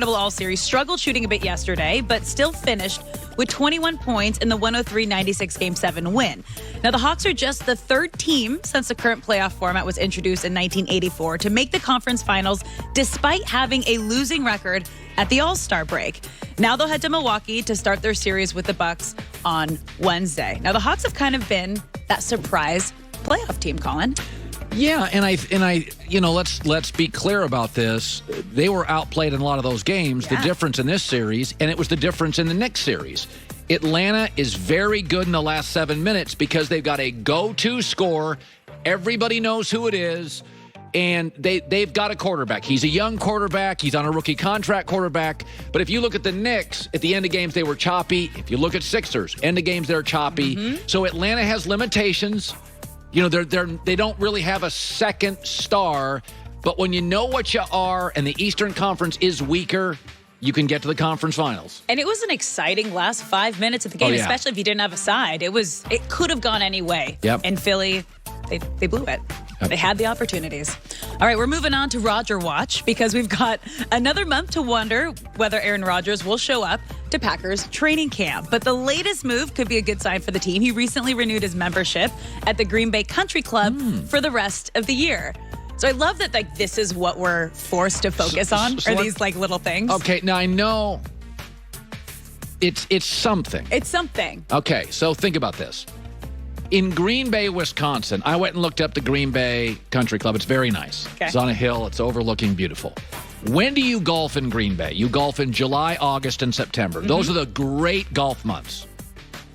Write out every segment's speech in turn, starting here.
all series, struggled shooting a bit yesterday, but still finished with 21 points in the 103-96 Game 7 win. Now, the Hawks are just the third team since the current playoff format was introduced in 1984 to make the conference finals despite having a losing record at the All-Star break. Now they'll head to Milwaukee to start their series with the Bucks on Wednesday. Now, the Hawks have kind of been that surprise playoff team, Colin. Yeah, and I, let's be clear about this. They were outplayed in a lot of those games. Yeah. The difference in this series, and it was the difference in the next series. Atlanta is very good in the last 7 minutes because they've got a go-to scorer. Everybody knows who it is, and they've got a quarterback. He's a young quarterback. He's on a rookie contract quarterback. But if you look at the Knicks, at the end of games, they were choppy. If you look at Sixers, end of games, they're choppy. Mm-hmm. So Atlanta has limitations. They don't really have a second star, but when you know what you are and the Eastern Conference is weaker, you can get to the conference finals. And it was an exciting last 5 minutes of the game, especially if you didn't have a side. It could have gone any way. Yep. And Philly, they blew it. They had the opportunities. All right, we're moving on to Rodger Watch because we've got another month to wonder whether Aaron Rodgers will show up to Packers training camp. But the latest move could be a good sign for the team. He recently renewed his membership at the Green Bay Country Club for the rest of the year. So I love that this is what we're forced to focus on, these little things. Okay, now I know it's something. It's something. Okay, so think about this. In Green Bay, Wisconsin, I went and looked up the Green Bay Country Club. It's very nice. Okay. It's on a hill. It's overlooking beautiful. When do you golf in Green Bay? You golf in July, August, and September. Mm-hmm. Those are the great golf months.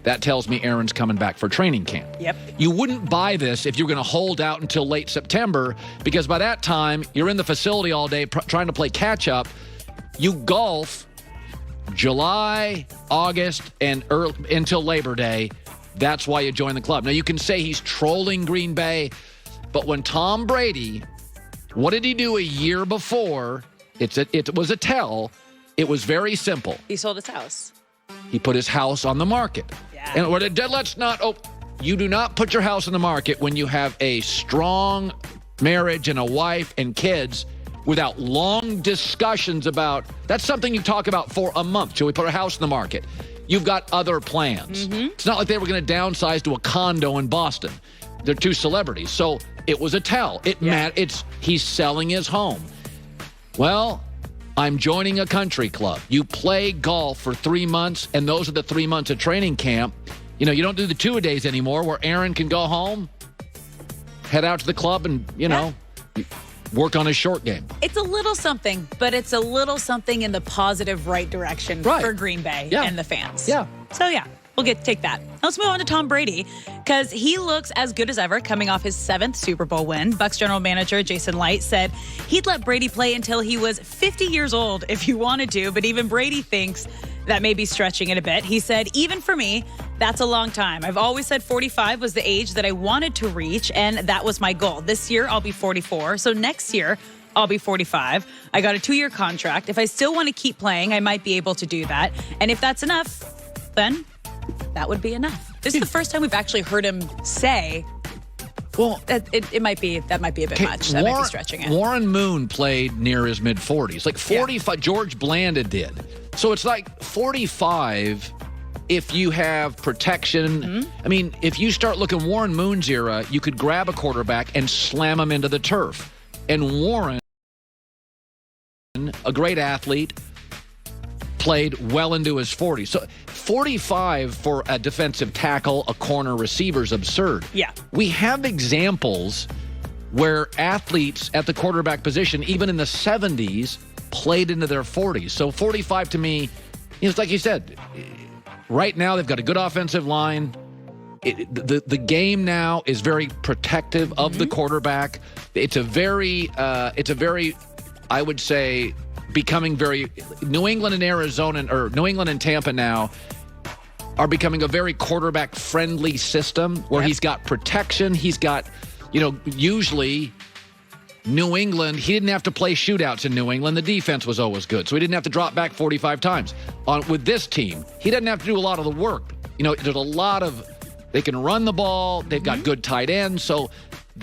That tells me Aaron's coming back for training camp. Yep. You wouldn't buy this if you're going to hold out until late September because by that time, you're in the facility all day trying to play catch-up. You golf July, August, and until Labor Day. That's why you join the club. Now, you can say he's trolling Green Bay, but when Tom Brady, what did he do a year before? It was a tell. It was very simple. He sold his house. He put his house on the market. Yeah. And you do not put your house on the market when you have a strong marriage and a wife and kids without long discussions about, that's something you talk about for a month. Should we put a house on the market? You've got other plans. Mm-hmm. It's not like they were going to downsize to a condo in Boston. They're two celebrities. So it was a tell. He's selling his home. Well, I'm joining a country club. You play golf for 3 months, and those are the 3 months of training camp. You don't do the two-a-days anymore where Aaron can go home, head out to the club, and, work on his short game. It's a little something, but it's a little something in the positive right direction for Green Bay and the fans. Yeah. So, we'll take that. Let's move on to Tom Brady because he looks as good as ever coming off his 7th Super Bowl win. Bucs general manager Jason Light said he'd let Brady play until he was 50 years old if he wanted to, but even Brady thinks that may be stretching it a bit. He said, even for me, that's a long time. I've always said 45 was the age that I wanted to reach, and that was my goal. This year, I'll be 44. So next year, I'll be 45. I got a 2-year contract. If I still want to keep playing, I might be able to do that. And if that's enough, then that would be enough. This is the first time we've actually heard him say, well, it might be a bit much. That might be stretching it. Warren Moon played near his mid-40s. 45, George Blanda did. So it's 45 if you have protection. Mm-hmm. I mean, if you start looking Warren Moon's era, you could grab a quarterback and slam him into the turf. And Warren, a great athlete, played well into his 40s. So 45 for a defensive tackle, a corner receiver is absurd. Yeah. We have examples where athletes at the quarterback position, even in the 70s, played into their 40s. So 45 to me, it's like you said, right now they've got a good offensive line. The game now is very protective of the quarterback. It's a very, I would say, becoming very, New England and Arizona, or New England and Tampa now are becoming a very quarterback-friendly system where he's got protection. He's got, usually New England, he didn't have to play shootouts in New England. The defense was always good, so he didn't have to drop back 45 times. With this team, he doesn't have to do a lot of the work. There's a lot of, they can run the ball. They've got good tight ends. So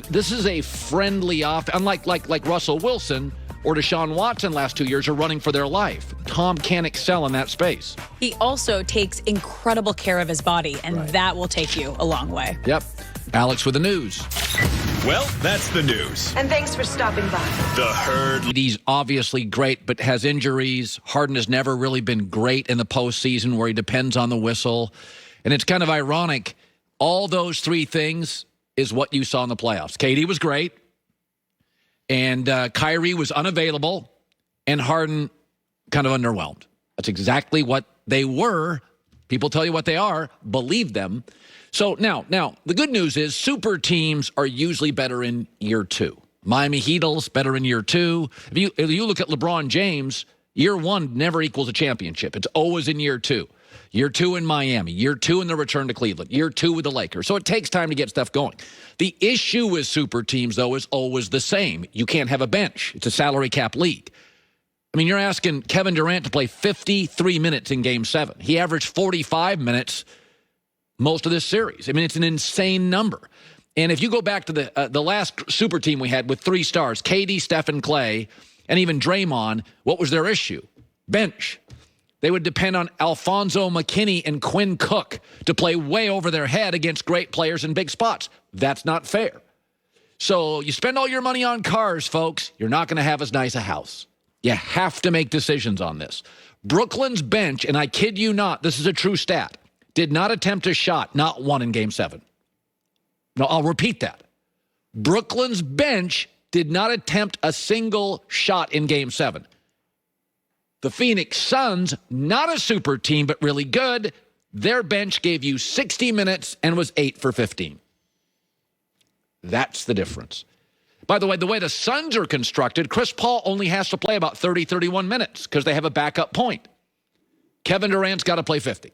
this is a friendly offense. Unlike like Russell Wilson, or Deshaun Watson last 2 years are running for their life. Tom can excel in that space. He also takes incredible care of his body, and that will take you a long way. Yep. Alex with the news. Well, that's the news. And thanks for stopping by. The Herd. He's obviously great, but has injuries. Harden has never really been great in the postseason where he depends on the whistle. And it's kind of ironic. All those three things is what you saw in the playoffs. KD was great, and Kyrie was unavailable, and Harden kind of underwhelmed. That's exactly what they were. People tell you what they are. Believe them. So now, the good news is super teams are usually better in year two. Miami Heat's better in year two. If you look at LeBron James, year one never equals a championship. It's always in year two. Year two in Miami. Year two in the return to Cleveland. Year two with the Lakers. So it takes time to get stuff going. The issue with super teams, though, is always the same. You can't have a bench. It's a salary cap league. I mean, you're asking Kevin Durant to play 53 minutes in Game 7. He averaged 45 minutes most of this series. I mean, it's an insane number. And if you go back to the last super team we had with three stars, KD, Steph, and Clay, and even Draymond, what was their issue? Bench. They would depend on Alfonso McKinney and Quinn Cook to play way over their head against great players in big spots. That's not fair. So you spend all your money on cars, folks. You're not going to have as nice a house. You have to make decisions on this. Brooklyn's bench, and I kid you not, this is a true stat, did not attempt a shot, not one in Game 7. No, I'll repeat that. Brooklyn's bench did not attempt a single shot in Game 7. The Phoenix Suns, not a super team, but really good, their bench gave you 60 minutes and was 8 for 15. That's the difference. By the way the Suns are constructed, Chris Paul only has to play about 30, 31 minutes because they have a backup point. Kevin Durant's got to play 50.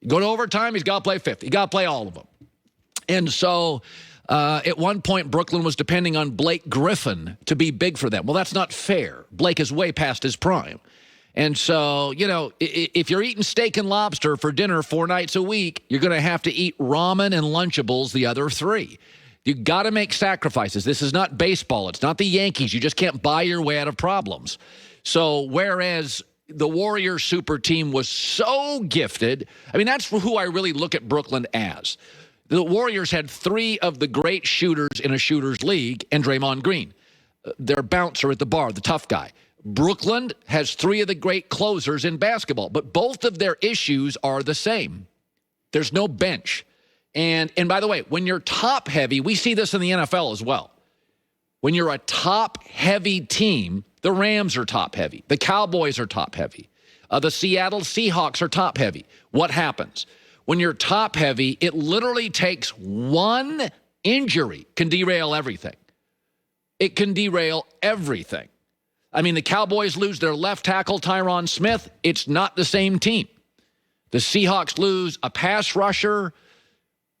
Go to overtime, he's got to play 50. He's got to play all of them. And so at one point, Brooklyn was depending on Blake Griffin to be big for them. Well, that's not fair. Blake is way past his prime. And so, you know, if you're eating steak and lobster for dinner 4 nights a week, you're going to have to eat ramen and Lunchables the other 3. You got to make sacrifices. This is not baseball. It's not the Yankees. You just can't buy your way out of problems. So whereas the Warriors super team was so gifted, I mean, that's who I really look at Brooklyn as. The Warriors had 3 of the great shooters in a shooter's league and Draymond Green. Their bouncer at the bar, the tough guy. Brooklyn has 3 of the great closers in basketball, but both of their issues are the same. There's no bench. And by the way, when you're top heavy, we see this in the NFL as well. When you're a top heavy team, the Rams are top heavy. The Cowboys are top heavy. The Seattle Seahawks are top heavy. What happens? When you're top heavy, it literally takes one injury can derail everything. It can derail everything. I mean, the Cowboys lose their left tackle, Tyron Smith. It's not the same team. The Seahawks lose a pass rusher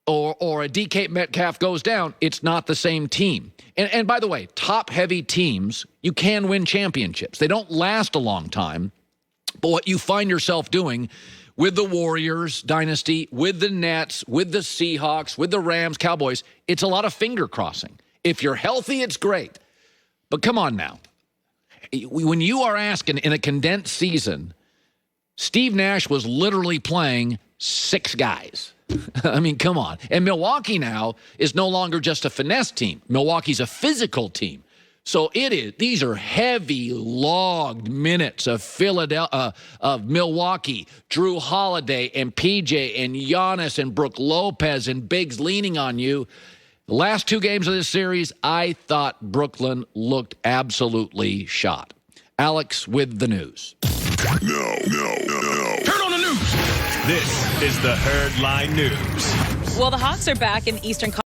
or a DK Metcalf goes down. It's not the same team. And by the way, top-heavy teams, you can win championships. They don't last a long time. But what you find yourself doing with the Warriors dynasty, with the Nets, with the Seahawks, with the Rams, Cowboys, it's a lot of finger crossing. If you're healthy, it's great. But come on now. When you are asking in a condensed season, Steve Nash was literally playing 6 guys. I mean, come on. And Milwaukee now is no longer just a finesse team. Milwaukee's a physical team. So it is. These are heavy, logged minutes of of Milwaukee, Drew Holiday and PJ and Giannis and Brook Lopez and Biggs leaning on you. The last 2 games of this series, I thought Brooklyn looked absolutely shot. Alex with the news. No. Herd on the news. This is the Herd Line News. Well, the Hawks are back in the Eastern Conference.